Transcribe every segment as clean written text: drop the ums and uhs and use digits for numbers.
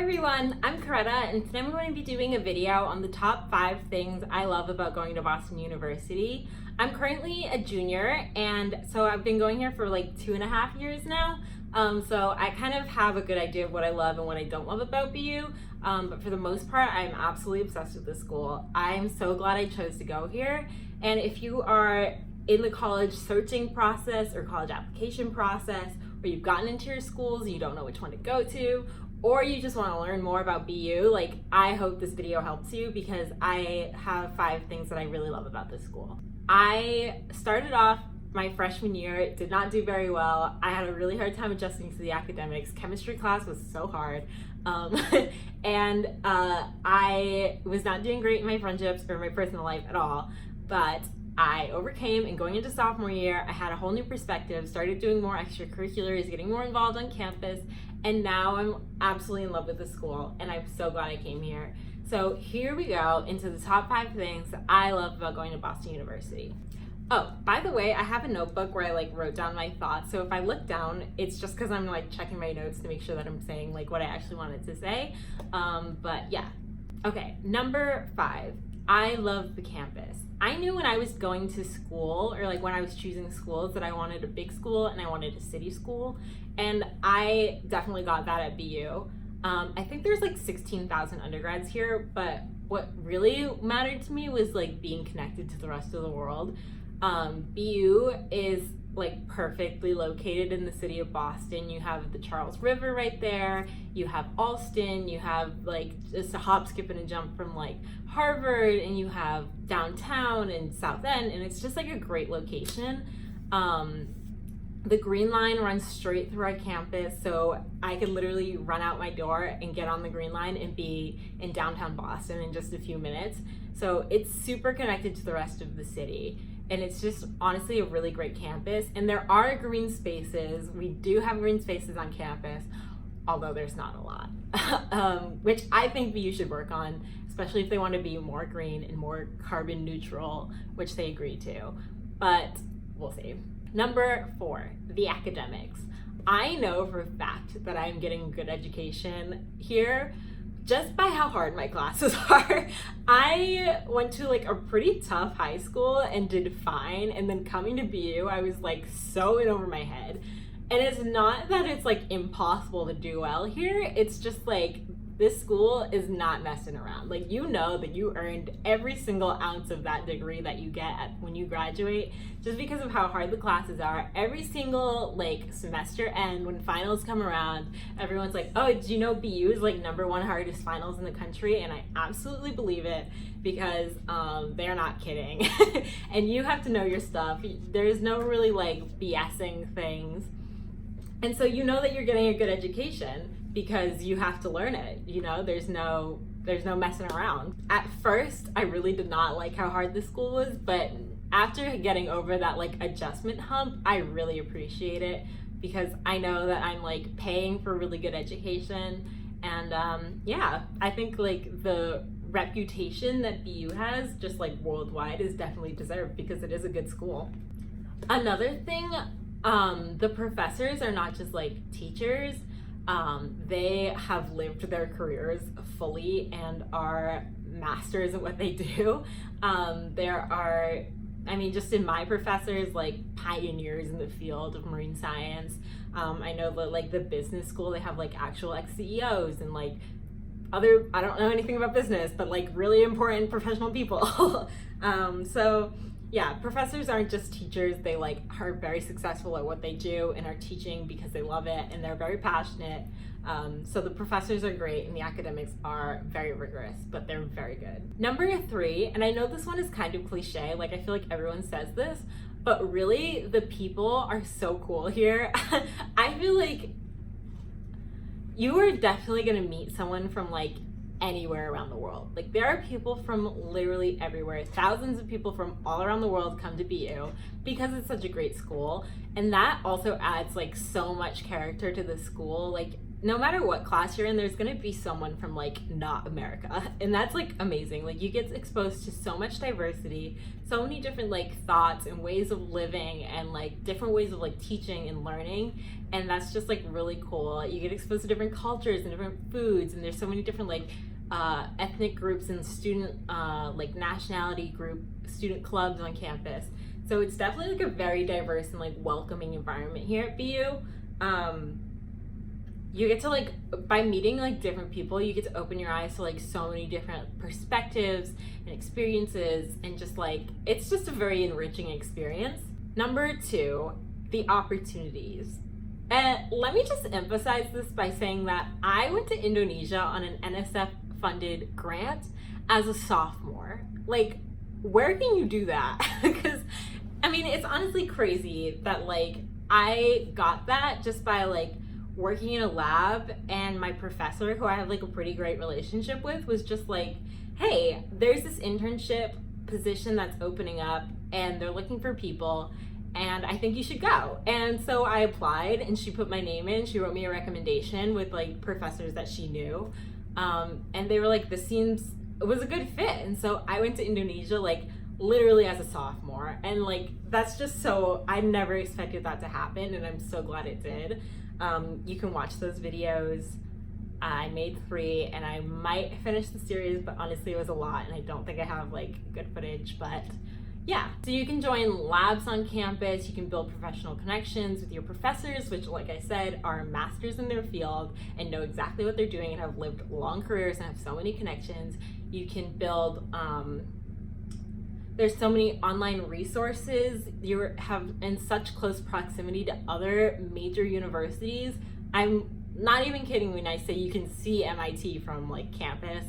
Hi everyone, I'm Coretta, and today I'm going to be doing a video on the top 5 things I love about going to Boston University. I'm currently a junior, and so I've been going here for like 2.5 years now. So I kind of have a good idea of what I love and what I don't love about BU. But for the most part, I'm absolutely obsessed with this school. I'm so glad I chose to go here. And if you are in the college searching process or college application process, or you've gotten into your schools and you don't know which one to go to, or you just want to learn more about BU, I hope this video helps you because I have 5 things that I really love about this school. I started off my freshman year, did not do very well. I had a really hard time adjusting to the academics. Chemistry class was so hard. And I was not doing great in my friendships or my personal life at all, but I overcame, and going into sophomore year, I had a whole new perspective, started doing more extracurriculars, getting more involved on campus, and now I'm absolutely in love with the school, and I'm so glad I came here. So here we go into the top 5 things that I love about going to Boston University. Oh, by the way, I have a notebook where I wrote down my thoughts, so if I look down, it's just because I'm checking my notes to make sure that I'm saying what I actually wanted to say. But yeah. Okay, number 5. I love the campus. I knew when I was going to school, or when I was choosing schools, that I wanted a big school and I wanted a city school, and I definitely got that at BU. I think there's 16,000 undergrads here, but what really mattered to me was being connected to the rest of the world. BU is perfectly located in the city of Boston. You have the Charles River right there, you have Alston, you have just a hop, skip, and a jump from Harvard, and you have downtown and South End, and it's just a great location. The Green Line runs straight through our campus, so I could literally run out my door and get on the Green Line and be in downtown Boston in just a few minutes. So it's super connected to the rest of the city. And it's just honestly a really great campus. And there are green spaces. We do have green spaces on campus, although there's not a lot, which I think BU should work on, especially if they want to be more green and more carbon neutral, which they agree to, but we'll see. Number 4, the academics. I know for a fact that I'm getting good education here just by how hard my classes are. I went to a pretty tough high school and did fine, and then coming to BU, I was so in over my head. And it's not that it's impossible to do well here, it's just this school is not messing around. You know that you earned every single ounce of that degree that you get when you graduate, just because of how hard the classes are. Every single semester end, when finals come around, everyone's oh, did you know BU is #1 hardest finals in the country? And I absolutely believe it, because they're not kidding. And you have to know your stuff. There's no really BSing things. And so you know that you're getting a good education because you have to learn it. There's no messing around. At first, I really did not like how hard this school was, but after getting over that adjustment hump, I really appreciate it, because I know that I'm paying for really good education. And yeah, I think the reputation that BU has just worldwide is definitely deserved, because it is a good school. Another thing, the professors are not just teachers. They have lived their careers fully and are masters at what they do. There are, just in my professors, pioneers in the field of marine science. I know that the business school, they have actual CEOs and other, I don't know anything about business, but really important professional people. So yeah, professors aren't just teachers. They are very successful at what they do and are teaching because they love it, and they're very passionate. So the professors are great, and the academics are very rigorous, but they're very good. Number 3, and I know this one is kind of cliche, I feel everyone says this, but really the people are so cool here. I feel you are definitely gonna meet someone from anywhere around the world. There are people from literally everywhere. Thousands of people from all around the world come to BU because it's such a great school, and that also adds so much character to the school. no matter what class you're in, there's gonna be someone from like not America, and that's like amazing. Like, you get exposed to so much diversity, so many different like thoughts and ways of living, and like different ways of like teaching and learning, and that's just like really cool. You get exposed to different cultures and different foods, and there's so many different like ethnic groups and student like nationality group student clubs on campus. So it's definitely like a very diverse and like welcoming environment here at BU. You get to like, by meeting like different people, you get to open your eyes to like so many different perspectives and experiences, and just like, it's just a very enriching experience. Number 2, the opportunities. And let me just emphasize this by saying that I went to Indonesia on an NSF funded grant as a sophomore. Like, where can you do that? Because I mean, it's honestly crazy that like I got that just by like working in a lab, and my professor, who I have like a pretty great relationship with, was just like, hey, there's this internship position that's opening up and they're looking for people, and I think you should go. And so I applied, and she put my name in. She wrote me a recommendation with like professors that she knew, and they were like, it was a good fit. And so I went to Indonesia like literally as a sophomore, and like that's just so, I never expected that to happen, and I'm so glad it did. You can watch those videos. I made 3, and I might finish the series, but honestly it was a lot, and I don't think I have like good footage. But yeah, so you can join labs on campus, you can build professional connections with your professors, which, like I said, are masters in their field and know exactly what they're doing and have lived long careers and have so many connections. You can build, there's so many online resources. You have in such close proximity to other major universities. I'm not even kidding when I say you can see MIT from like campus.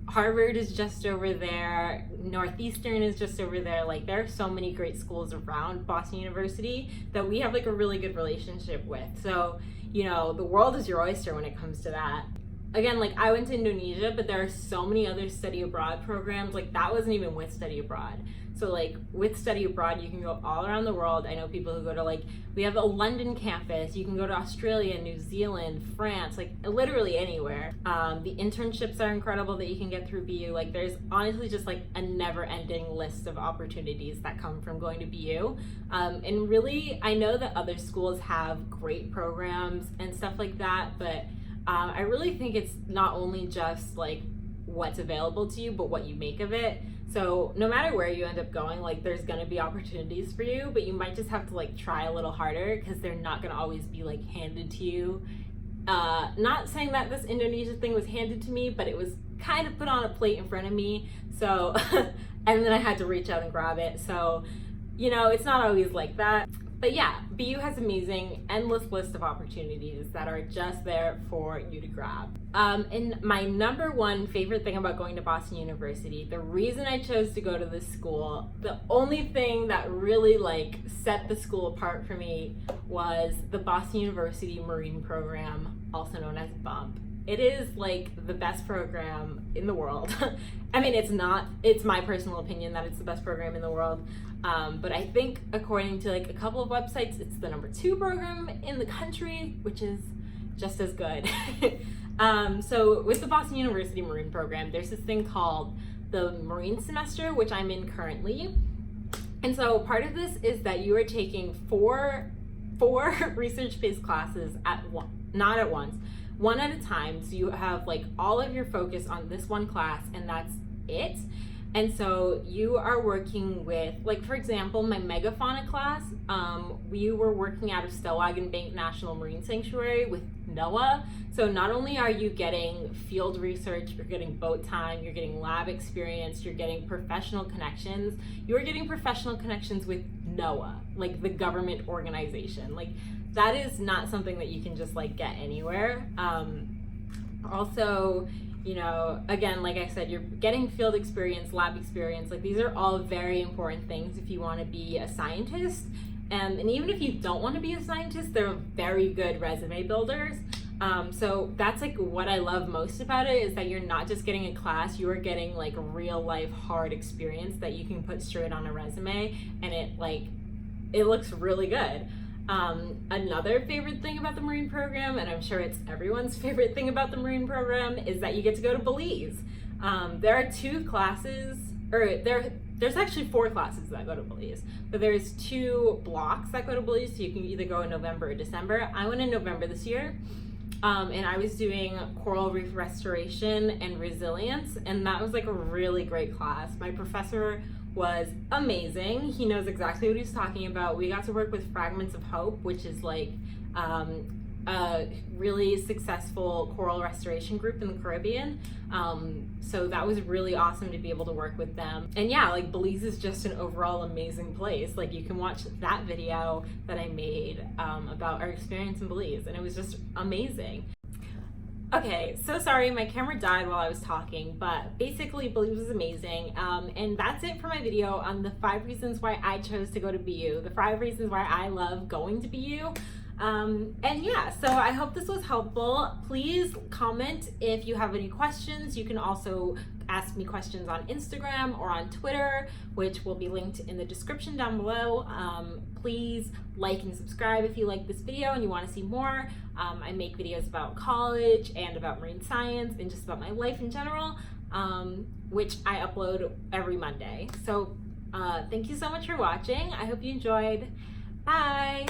Harvard is just over there. Northeastern is just over there. Like, there are so many great schools around Boston University that we have like a really good relationship with. So, you know, the world is your oyster when it comes to that. Again, like, I went to Indonesia, but there are so many other study abroad programs. Like, that wasn't even with study abroad. So like with study abroad, you can go all around the world. I know people who go to, like, we have a London campus. You can go to Australia, New Zealand, France, like literally anywhere. The internships are incredible that you can get through BU. Like, there's honestly just like a never ending list of opportunities that come from going to BU. And really, I know that other schools have great programs and stuff like that, but I really think it's not only just like what's available to you, but what you make of it. So no matter where you end up going, like, there's gonna be opportunities for you, but you might just have to like try a little harder, because they're not gonna always be like handed to you. Not saying that this Indonesia thing was handed to me, but it was kind of put on a plate in front of me. So, and then I had to reach out and grab it. So, you know, it's not always like that. But yeah, BU has amazing, endless list of opportunities that are just there for you to grab. And my number one favorite thing about going to Boston University, the reason I chose to go to this school, the only thing that really like set the school apart for me was the Boston University Marine Program, also known as BUMP. It is like the best program in the world. I mean, it's my personal opinion that it's the best program in the world. But I think according to like a couple of websites, it's the number 2 program in the country, which is just as good. So with the Boston University Marine Program, there's this thing called the Marine Semester, which I'm in currently. And so part of this is that you are taking four research-based classes not at once, one at a time. So you have like all of your focus on this one class, and that's it. And so you are working with, like, for example, my megafauna class, we were working out of Stellwagen Bank National Marine Sanctuary with NOAA. So not only are you getting field research, you're getting boat time, you're getting lab experience, you're getting professional connections, you're getting professional connections with NOAA, like the government organization. Like, that is not something that you can just like get anywhere. Also, you know, again, like I said, you're getting field experience, lab experience. Like, these are all very important things if you want to be a scientist. And even if you don't want to be a scientist, they're very good resume builders. So that's like what I love most about it, is that you're not just getting a class, you are getting like real life hard experience that you can put straight on a resume, and it looks really good. Another favorite thing about the Marine program, and I'm sure it's everyone's favorite thing about the Marine program, is that you get to go to Belize. There are 2 classes, or there's actually 4 classes that go to Belize, but there's 2 blocks that go to Belize, so you can either go in November or December. I went in November this year, and I was doing coral reef restoration and resilience, and that was like a really great class. My professor was amazing. He knows exactly what he's talking about. We got to work with Fragments of Hope, which is like a really successful coral restoration group in the Caribbean. So that was really awesome to be able to work with them. And yeah, like Belize is just an overall amazing place. Like you can watch that video that I made about our experience in Belize, and it was just amazing. Okay, so sorry, my camera died while I was talking, but basically Belize was amazing. And that's it for my video on the 5 reasons why I chose to go to BU, the 5 reasons why I love going to BU. And yeah, so I hope this was helpful. Please comment if you have any questions. You can also ask me questions on Instagram or on Twitter, which will be linked in the description down below. Please like and subscribe if you like this video and you want to see more. I make videos about college and about marine science and just about my life in general, which I upload every Monday. So thank you so much for watching. I hope you enjoyed. Bye!